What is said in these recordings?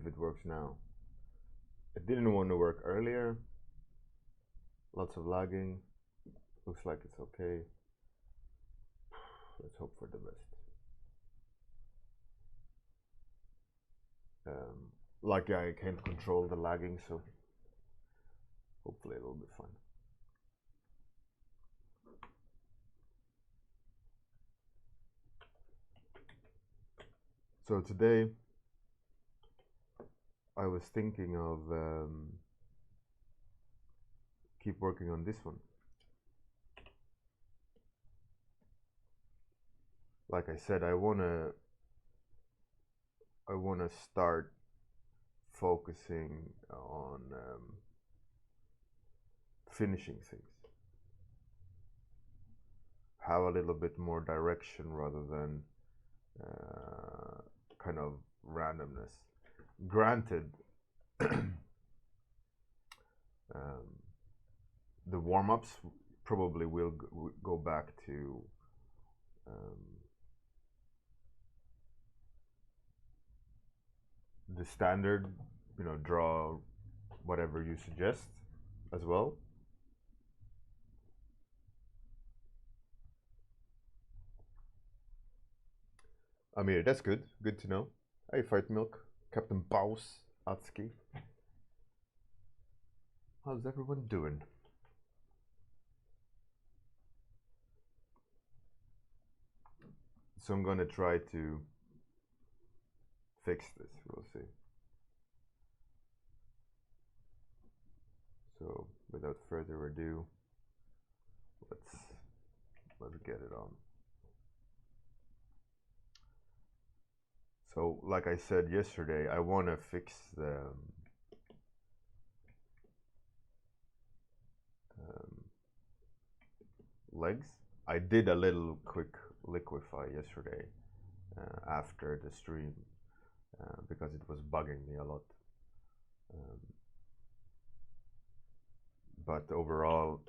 if it works now. It didn't want to work earlier. Lots of lagging. Looks like it's okay. Let's hope for the best. Like I can't control the lagging, so hopefully it will be fine. So today I was thinking of keep working on this one. Like I said, I wanna start focusing on finishing things. Have a little bit more direction rather than kind of randomness. Granted, the warm-ups probably will go back to the standard, you know, draw whatever you suggest as well. I mean, that's good. Good to know. Hey, Fight Milk, Captain Baus, Atsuki. How's everyone doing? So I'm gonna try to fix this. We'll see. So without further ado, let's get it on. So like I said yesterday, I want to fix the legs. I did a little quick liquefy yesterday after the stream because it was bugging me a lot. But overall,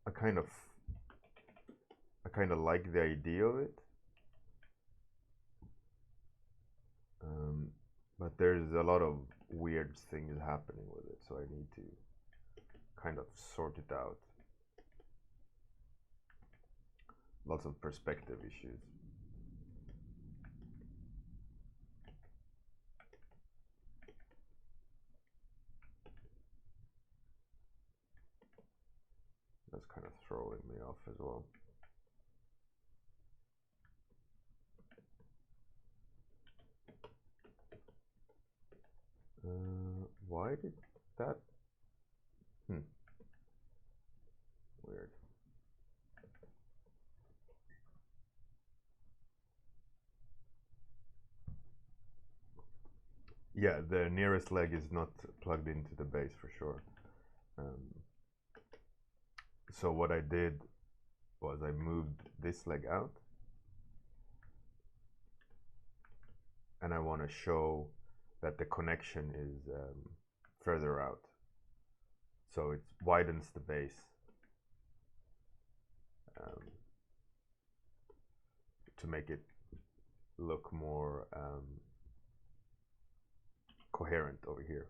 I kind of like the idea of it. But there's a lot of weird things happening with it, so I need to kind of sort it out. Lots of perspective issues. That's kind of throwing me off as well. Why did that? Weird. Yeah, the nearest leg is not plugged into the base for sure. So what I did was I moved this leg out, and I want to show that the connection is further out. So it widens the base to make it look more coherent over here.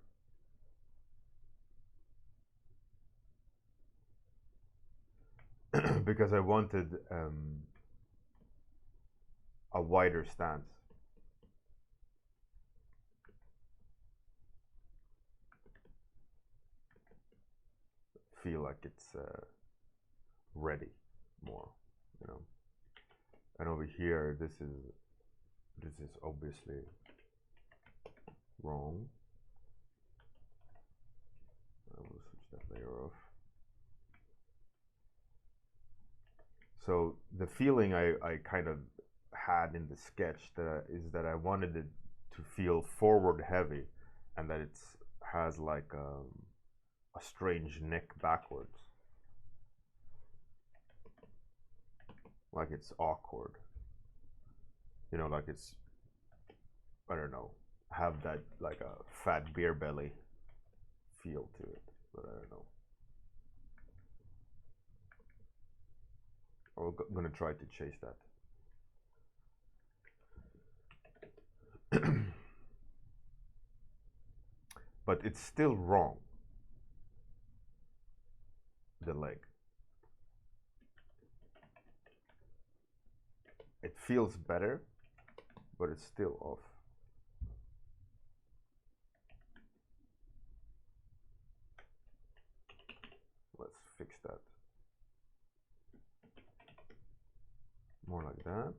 Because I wanted a wider stance. Feel like it's ready more, you know. And over here, this is obviously wrong. I will switch that layer off. So the feeling I kind of had in the sketch is that I wanted it to feel forward heavy, and that it has like a strange neck backwards, like it's awkward, you know, like it's, I don't know, have that like a fat beer belly feel to it, but I don't know. I'm gonna try to chase that. But it's still wrong, the leg. It feels better, but it's still off. Let's fix that. More like that.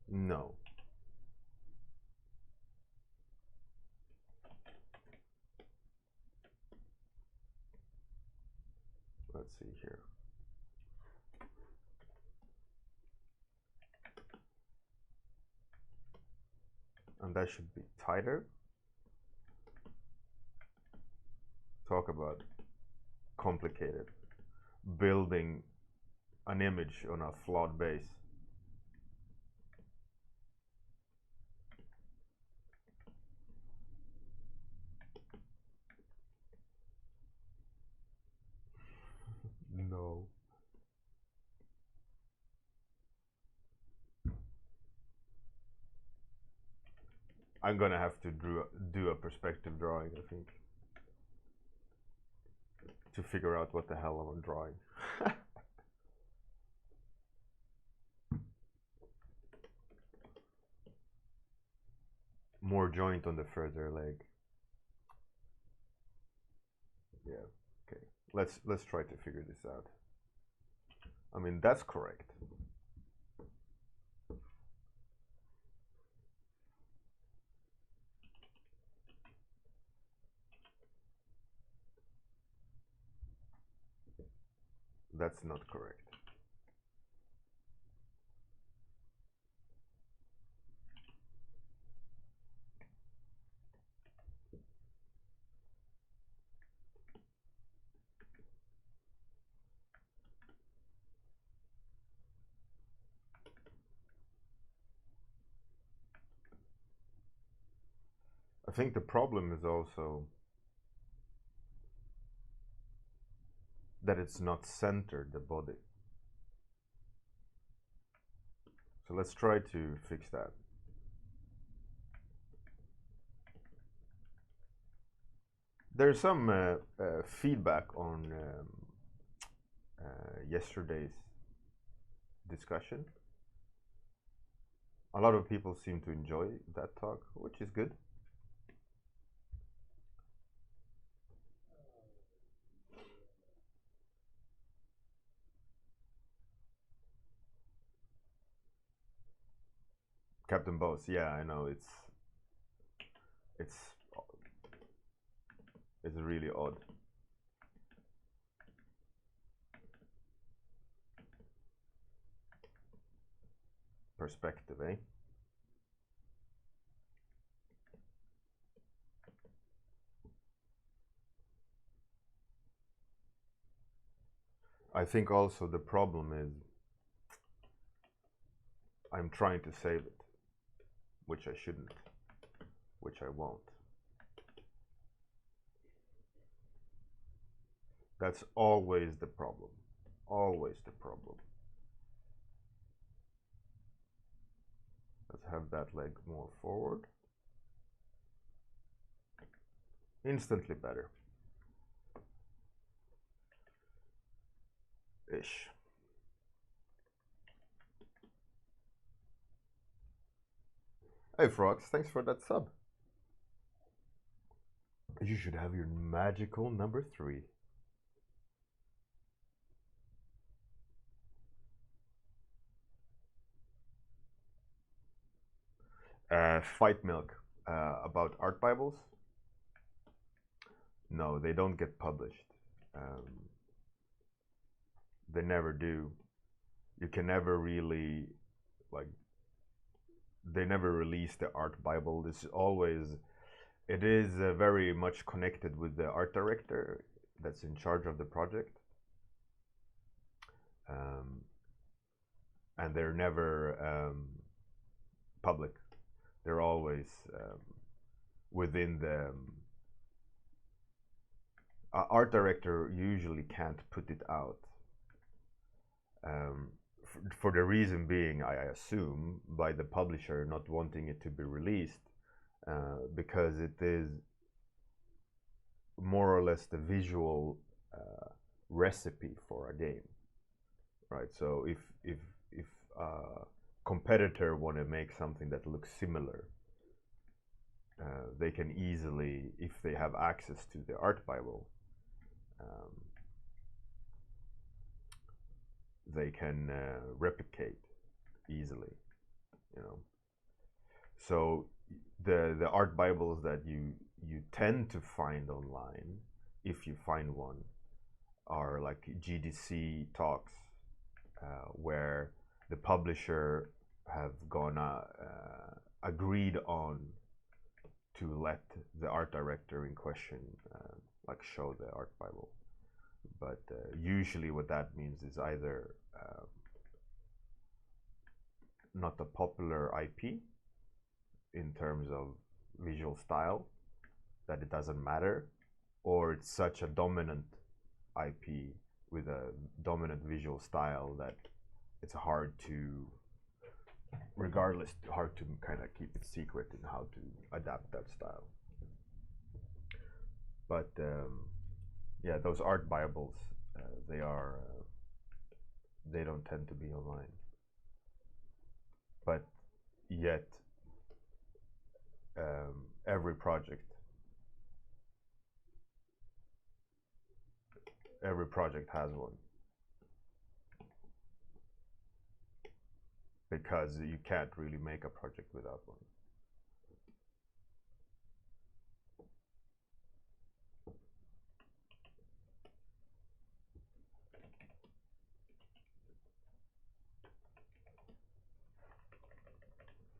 No. Let's see here. And that should be tighter. Talk about complicated. Building an image on a flawed base. No. I'm gonna have to do a perspective drawing, I think, to figure out what the hell I'm drawing. More joint on the further leg. Yeah, okay. Let's try to figure this out. I mean, that's correct. That's not correct. I think the problem is also that it's not centered, the body. So let's try to fix that. There's some feedback on yesterday's discussion. A lot of people seem to enjoy that talk, which is good. Captain Boss, yeah, I know, it's really odd. Perspective, eh? I think also the problem is I'm trying to save it, which I shouldn't, which I won't. That's always the problem. Always the problem. Let's have that leg more forward. Instantly better. Ish. Hey Frogs, thanks for that sub. You should have your magical number 3. Fight Milk, about art Bibles. No, they don't get published. They never do. You can never really, like, they never release the art Bible. This is always, it is very much connected with the art director that's in charge of the project. And they're never public. They're always within the art director usually can't put it out. For the reason being, I assume, by the publisher not wanting it to be released, because it is more or less the visual recipe for a game, right? So if a competitor want to make something that looks similar, they can easily, if they have access to the art Bible, they can replicate easily, you know. So the art Bibles that you tend to find online, if you find one, are like GDC talks, where the publisher have gone agreed on to let the art director in question like show the art Bible. But usually what that means is either not a popular IP in terms of visual style that it doesn't matter, or it's such a dominant IP with a dominant visual style that it's hard to, regardless, hard to kind of keep it secret in how to adapt that style. But yeah, those art Bibles, they don't tend to be online. But yet, every project has one, because you can't really make a project without one.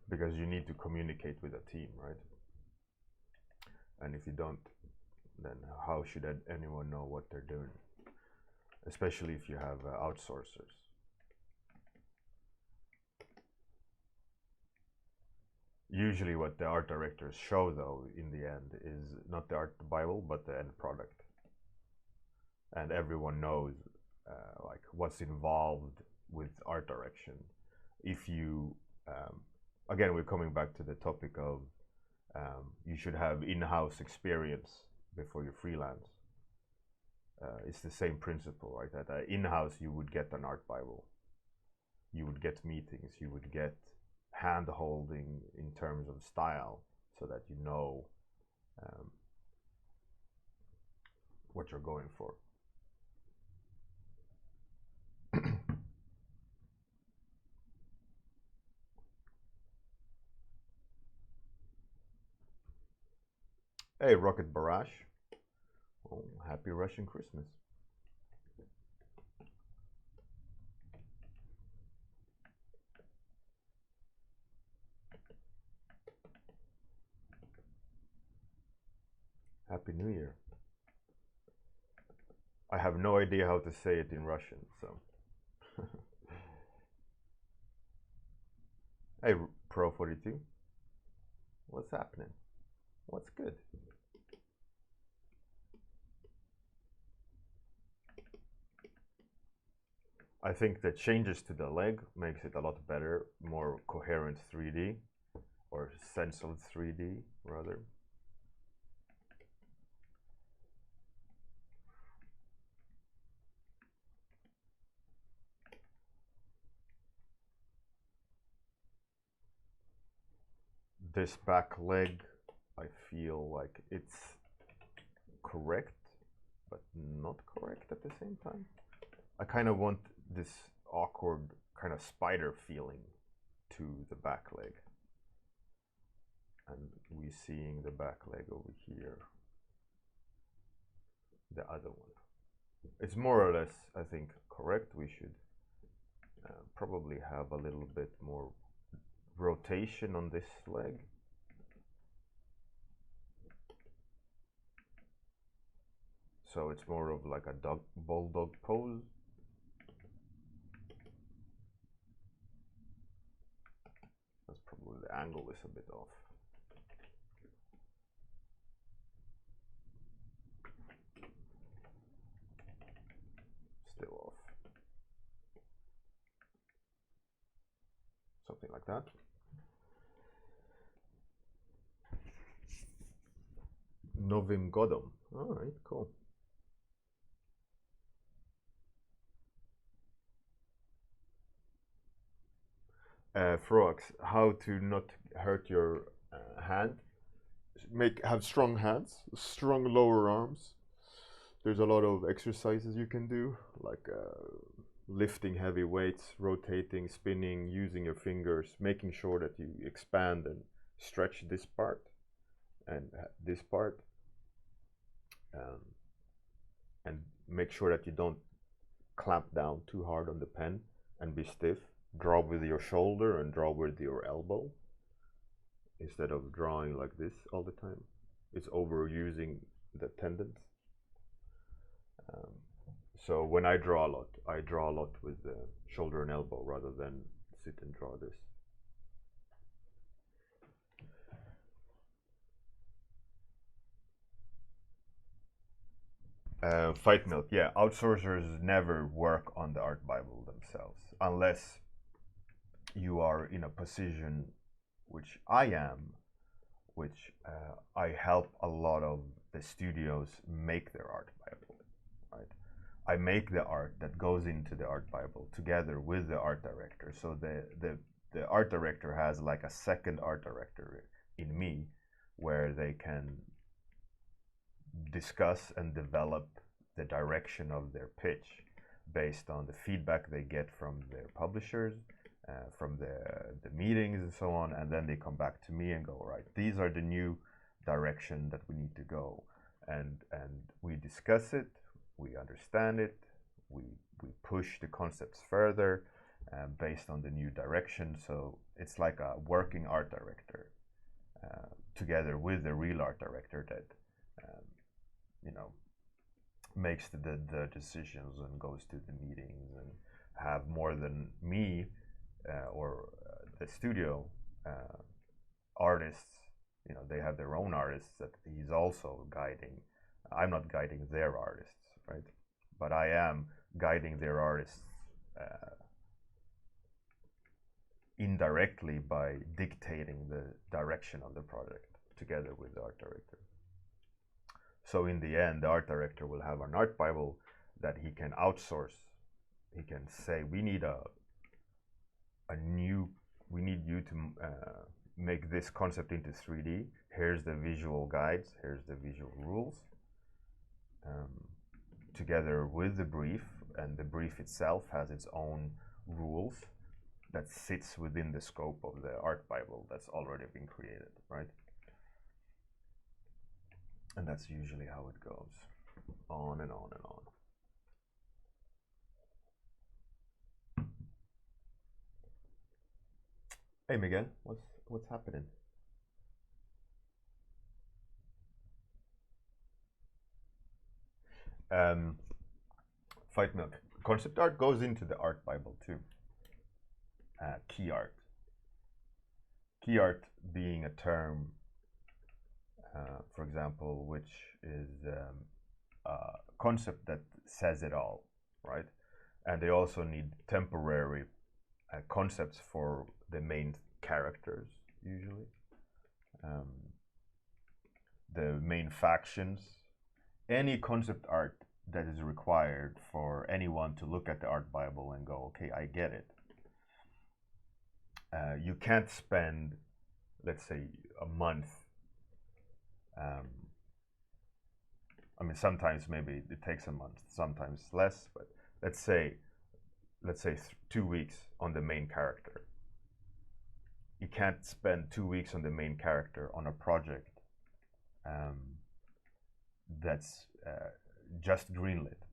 Because you need to communicate with a team, right? And if you don't, then how should anyone know what they're doing? Especially if you have outsourcers. Usually what the art directors show, though, in the end, is not the art Bible, but the end product. And everyone knows like what's involved with art direction. If you again, we're coming back to the topic of you should have in-house experience before you freelance. It's the same principle, right? That in-house you would get an art Bible, you would get meetings, you would get hand-holding in terms of style, so that you know what you're going for. Hey, Rocket Barrage. Oh, happy Russian Christmas. Happy New Year. I have no idea how to say it in Russian, so. Hey, Pro42. What's happening? What's good? I think the changes to the leg makes it a lot better, more coherent 3D, or sense of 3D, rather. This back leg, I feel like it's correct, but not correct at the same time. I kind of want this awkward kind of spider feeling to the back leg. And we're seeing the back leg over here. The other one. It's more or less, I think, correct. We should probably have a little bit more rotation on this leg. So it's more of like a bulldog pose. That's probably, the angle is a bit off. something like that. Novim Godom. All right, cool. Frogs, how to not hurt your hand. Have strong hands, strong lower arms. There's a lot of exercises you can do, like lifting heavy weights, rotating, spinning, using your fingers, making sure that you expand and stretch this part and this part, and make sure that you don't clamp down too hard on the pen and be stiff. Draw with your shoulder and draw with your elbow instead of drawing like this all the time. It's overusing the tendons. So when I draw a lot with the shoulder and elbow rather than sit and draw this. Fight milk, yeah. Outsourcers never work on the art Bible themselves unless you are in a position, which I am, which I help a lot of the studios make their art Bible, right? I make the art that goes into the art Bible together with the art director. So the art director has like a second art director in me, where they can discuss and develop the direction of their pitch based on the feedback they get from their publishers, from the meetings and so on, and then they come back to me and go, right, these are the new direction that we need to go, and we discuss it, we understand it, we push the concepts further based on the new direction. So it's like a working art director together with the real art director that you know, makes the decisions and goes to the meetings and have more than me or the studio artists. You know, they have their own artists that he's also guiding. I'm not guiding their artists, right? But I am guiding their artists indirectly by dictating the direction of the project together with the art director. So in the end, the art director will have an art Bible that he can outsource. He can say, we need we need you to make this concept into 3D. Here's the visual guides, here's the visual rules, together with the brief, and the brief itself has its own rules that sits within the scope of the art Bible that's already been created, right? And that's usually how it goes, on and on and on. Hey Miguel, what's happening? Fight milk. Concept art goes into the art Bible too. Key art. Key art being a term, for example, which is a concept that says it all, right? And they also need temporary concepts for the main characters, usually. The main factions. Any concept art that is required for anyone to look at the art Bible and go, okay, I get it. You can't spend, let's say, a month. I mean, sometimes maybe it takes a month, sometimes less, but let's say 2 weeks on the main character. You can't spend 2 weeks on the main character on a project that's just greenlit,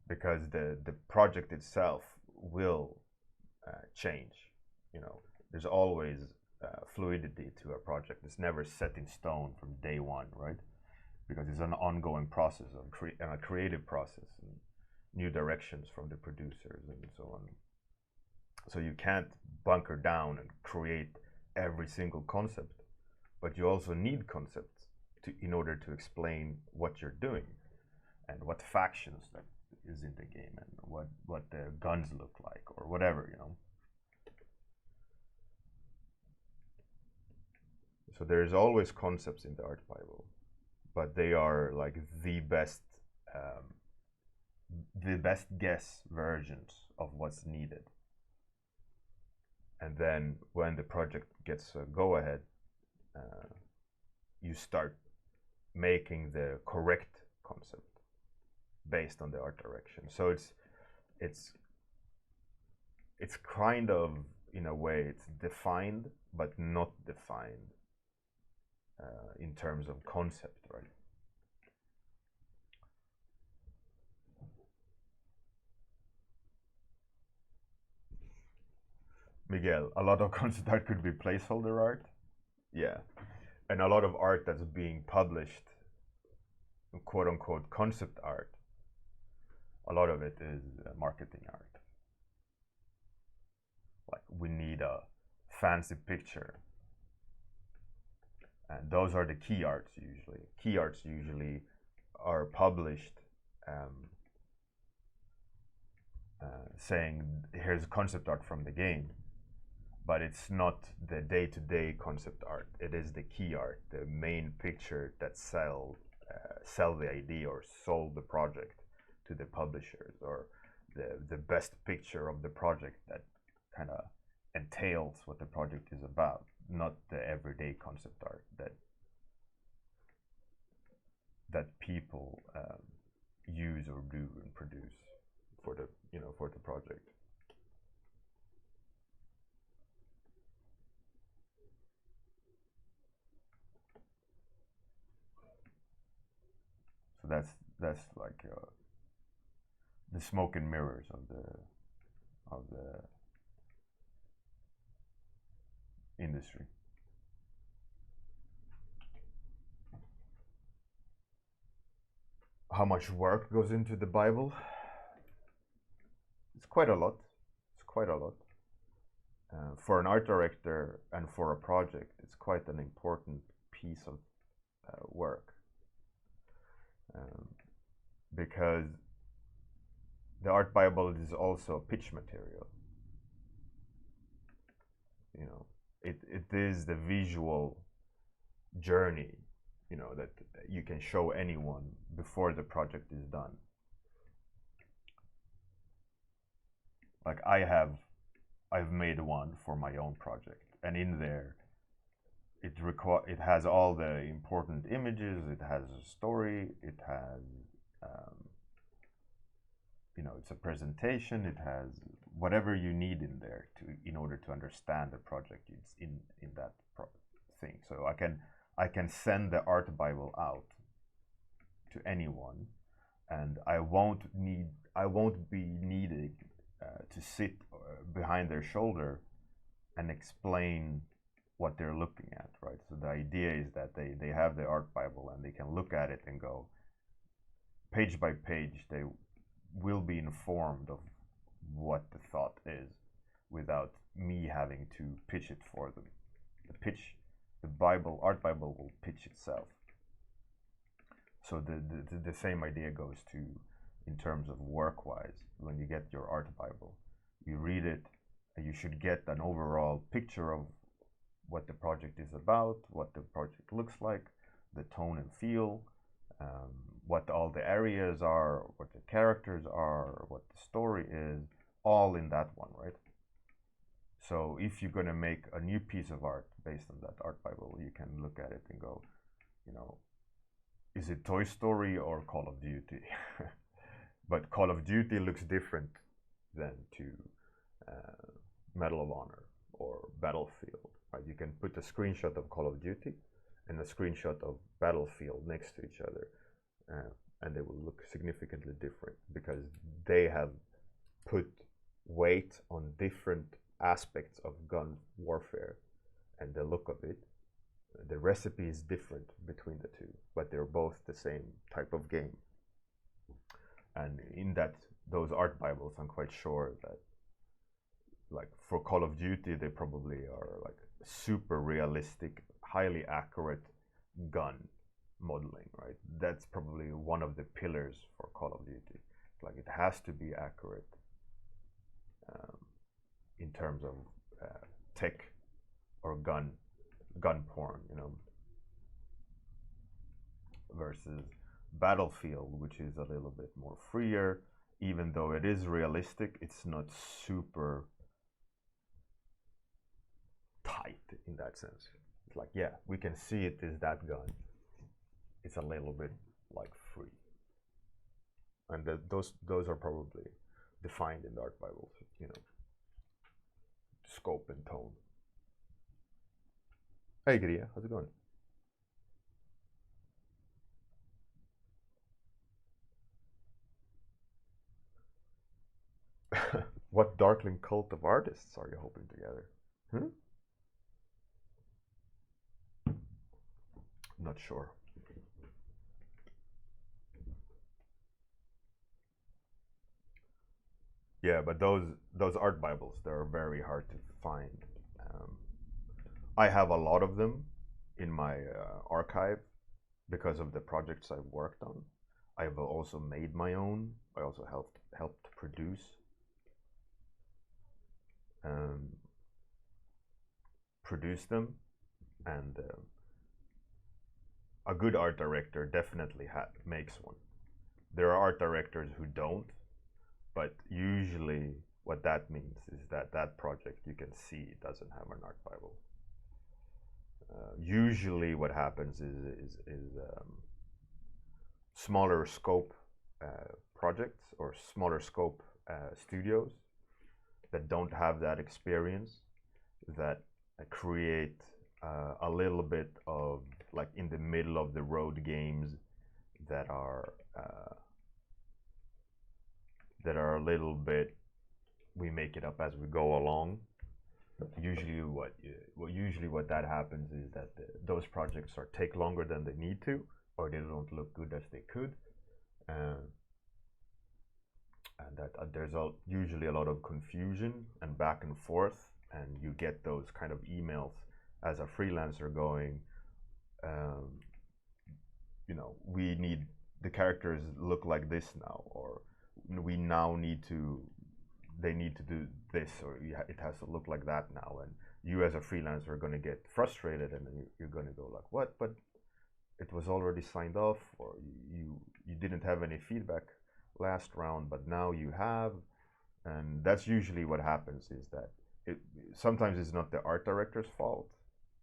because the project itself will change. You know, there's always fluidity to a project. It's never set in stone from day one, right? Because it's an ongoing process of a creative process and new directions from the producers and so on. So you can't bunker down and create every single concept, but you also need concepts in order to explain what you're doing and what factions that is in the game and what the guns look like or whatever, you know. So there's always concepts in the art Bible, but they are like the best guess versions of what's needed. And then when the project gets a go ahead, you start making the correct concept based on the art direction. So it's kind of, in a way, it's defined but not defined in terms of concept, right? Miguel, a lot of concept art could be placeholder art. Yeah. And a lot of art that's being published, quote unquote, concept art, a lot of it is marketing art. Like, we need a fancy picture. And those are the key arts usually. Key arts usually are published saying, here's concept art from the game. But it's not the day-to-day concept art. It is the key art, the main picture that sell the idea or sold the project to the publishers, or the best picture of the project that kind of entails what the project is about, not the everyday concept art that people use or do and produce for the project. So that's like the smoke and mirrors of the industry. How much work goes into the Bible? It's quite a lot. It's quite a lot. For an art director and for a project, it's quite an important piece of work. Because the art Bible is also pitch material. You know, it is the visual journey, you know, that you can show anyone before the project is done. Like, I've made one for my own project, and in there it has all the important images, it has a story, it has you know, it's a presentation, it has whatever you need in there in order to understand the project. It's in that thing. So I can send the art Bible out to anyone, and I won't be needed to sit behind their shoulder and explain what they're looking at, right? So the idea is that they have the art Bible and they can look at it and go page by page. They will be informed of what the thought is without me having to pitch it for them. The art Bible will pitch itself. So the same idea goes to, in terms of work-wise, when you get your art Bible, you read it, and you should get an overall picture of what the project is about, what the project looks like, the tone and feel, what all the areas are, what the characters are, what the story is, all in that one, right? So if you're going to make a new piece of art based on that art Bible, you can look at it and go, you know, is it Toy Story or Call of Duty? But Call of Duty looks different than to Medal of Honor or Battlefield, right? You can put a screenshot of Call of Duty and a screenshot of Battlefield next to each other, and they will look significantly different because they have put weight on different aspects of gun warfare and the look of it. The recipe is different between the two, but they're both the same type of game. And in those art Bibles, I'm quite sure that, like, for Call of Duty, they probably are like super realistic, highly accurate gun modeling, right? That's probably one of the pillars for Call of Duty. Like, it has to be accurate in terms of tech or gun gun porn, you know, versus Battlefield, which is a little bit more freer. Even though it is realistic, it's not super tight in that sense. It's like, yeah, we can see it is that gun. It's a little bit like free, and those are probably defined in the art Bibles, you know, scope and tone. Hey, Gria, how's it going? What darkling cult of artists are you hoping together? Hmm? Not sure. Yeah, but those art Bibles, they're very hard to find. Um, I have a lot of them in my archive because of the projects I've worked on. I've also made my own. I also helped produce. Um, produce them, and a good art director definitely makes one. There are art directors who don't, but usually what that means is that that project, you can see, it doesn't have an art Bible. Usually what happens is smaller scope projects or smaller scope studios that don't have that experience, that create a little bit of like in the middle of the road games that are a little bit, we make it up as we go along. Usually what that happens is that those projects take longer than they need to, or they don't look good as they could, and that there's usually a lot of confusion and back and forth, and you get those kind of emails as a freelancer going, you know, we need the characters look like this now, or we now need to, they need to do this, or it has to look like that now, and you as a freelancer are going to get frustrated, and you're going to go like, what, but it was already signed off, or you didn't have any feedback last round, but now you have. And that's usually what happens, is that sometimes it's not the art director's fault.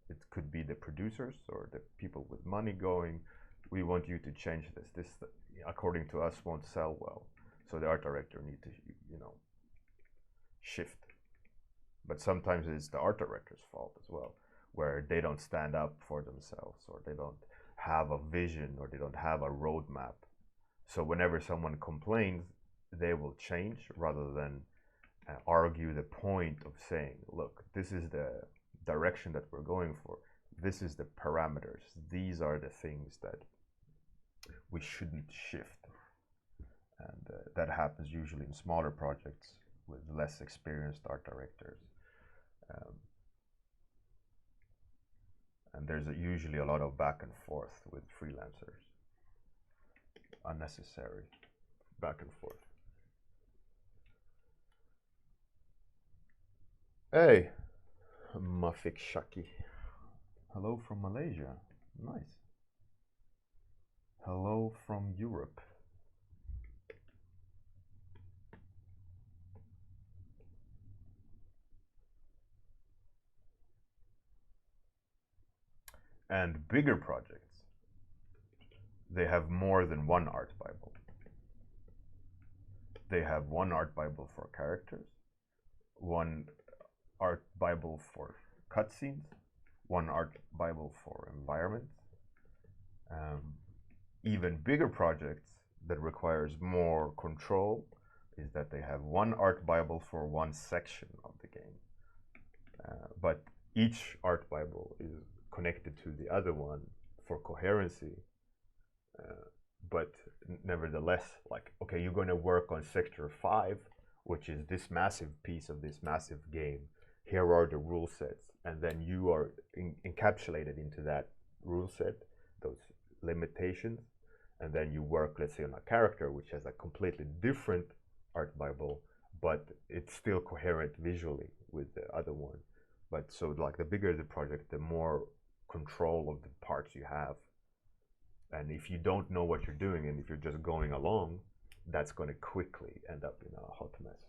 It could be the producers or the people with money going, we want you to change this according to us won't sell well, so the art director need to, you know, shift. But sometimes it's the art director's fault as well, where they don't stand up for themselves, or they don't have a vision, or they don't have a roadmap. So whenever someone complains, they will change rather than argue the point of saying, look, this is the direction that we're going for. This is the parameters. These are the things that we shouldn't shift. And that happens usually in smaller projects with less experienced art directors. And there's usually a lot of back and forth with freelancers. Unnecessary back and forth. Hey, Mafik Shaki. Hello from Malaysia. Nice. Hello from Europe. And bigger projects, they have more than one art Bible. They have one art Bible for characters, one art Bible for cutscenes, one art Bible for environments. Even bigger projects that requires more control is that they have one art Bible for one section of the game. But each art Bible is connected to the other one for coherency. But nevertheless, like, okay, you're going to work on Sector 5, which is this massive piece of this massive game. Here are the rule sets, and then you are encapsulated into that rule set, those limitations, and then you work, let's say, on a character which has a completely different art Bible, but it's still coherent visually with the other one. But so, like, the bigger the project, the more control of the parts you have. And if you don't know what you're doing, and if you're just going along, that's going to quickly end up in a hot mess.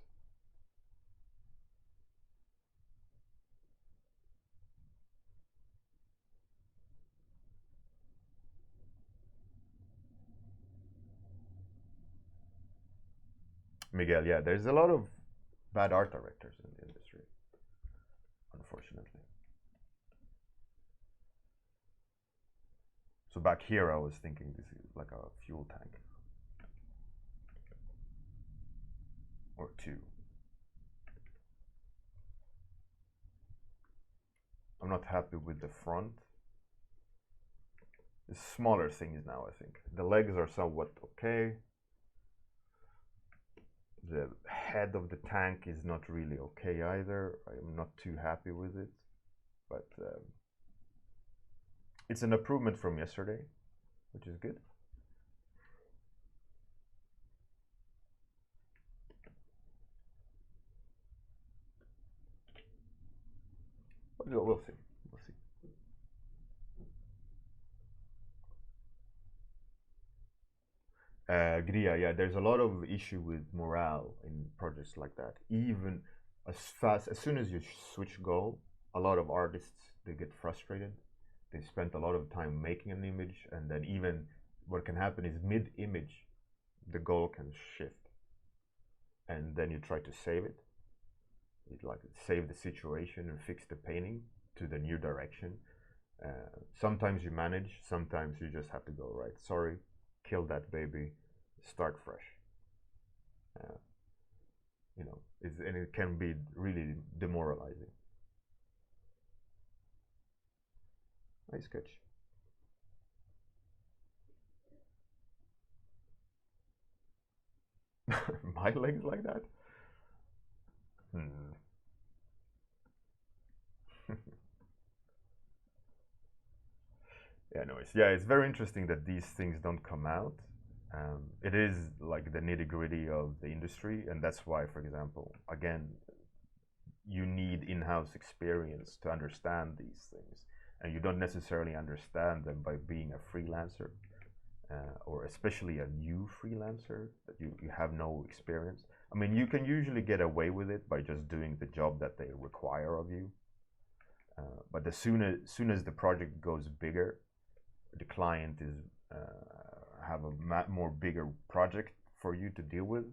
Miguel, yeah, there's a lot of bad art directors in the industry, unfortunately. So back here, I was thinking this is like a fuel tank. Or two. I'm not happy with the front. The smaller things now, I think. The legs are somewhat okay. The head of the tank is not really okay either. I'm not too happy with it. But it's an improvement from yesterday, which is good. We'll see. We'll see. Gria, yeah, there's a lot of issue with morale in projects like that. Even as soon as you switch goal, a lot of artists, they get frustrated. They spent a lot of time making an image, and then even what can happen is mid-image, the goal can shift, and then you try to save it. It like save the situation and fix the painting to the new direction. Sometimes you manage, sometimes you just have to go, right, sorry, kill that baby, start fresh. You know, and it can be really demoralizing. Nice sketch. My legs like that? Yeah, no, it's very interesting that these things don't come out. It is like the nitty-gritty of the industry, and that's why, for example, again, you need in-house experience to understand these things, and you don't necessarily understand them by being a freelancer, or especially a new freelancer that you have no experience. I mean, you can usually get away with it by just doing the job that they require of you, but as soon as the project goes bigger, the client is have a more bigger project for you to deal with.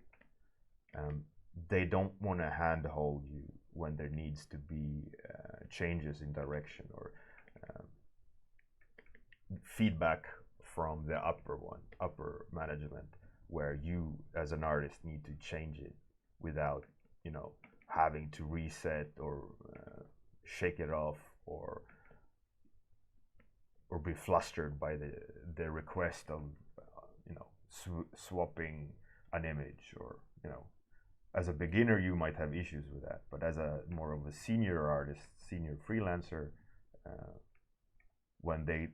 They don't want to handhold you when there needs to be changes in direction or feedback from the upper management, where you as an artist need to change it without, you know, having to reset or shake it off or be flustered by the request of you know, swapping an image. Or, you know, as a beginner you might have issues with that, but as a more of a senior artist, senior freelancer, when they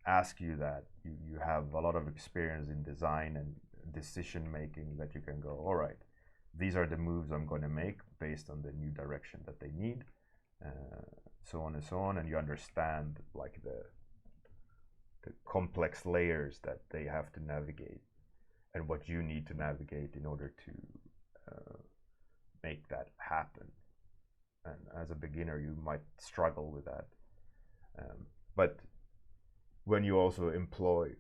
ask you that, you have a lot of experience in design and decision making, that you can go, all right, these are the moves I'm going to make based on the new direction that they need, so on and so on, and you understand like the complex layers that they have to navigate and what you need to navigate in order to make that happen. And as a beginner you might struggle with that, but when you also employ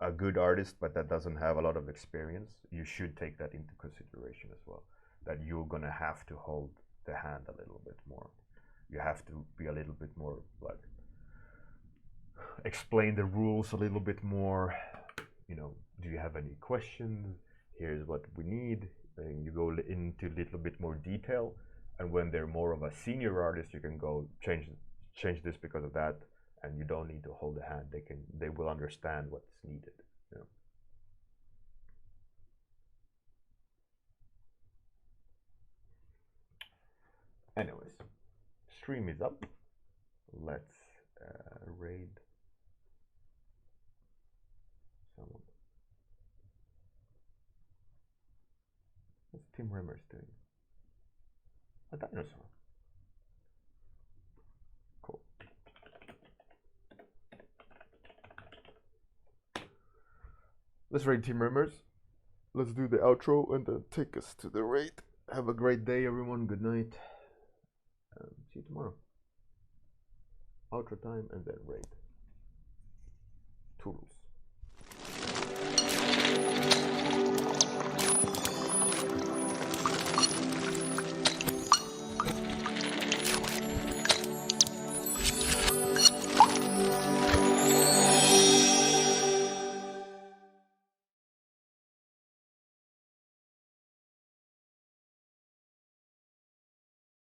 a good artist but that doesn't have a lot of experience, you should take that into consideration as well, that you're gonna have to hold the hand a little bit more. You have to be a little bit more like explain the rules a little bit more. You know, do you have any questions? Here's what we need. And you go into a little bit more detail, and when they're more of a senior artist, you can go change this because of that, and you don't need to hold the hand. They will understand what's needed, you know. Anyways, stream is up. Let's raid someone. What's Tim Rimmers doing? A dinosaur. Cool. Let's raid team members. Let's do the outro and then take us to the raid. Have a great day, everyone. Good night. See you tomorrow. Outro time and then raid. Toodles.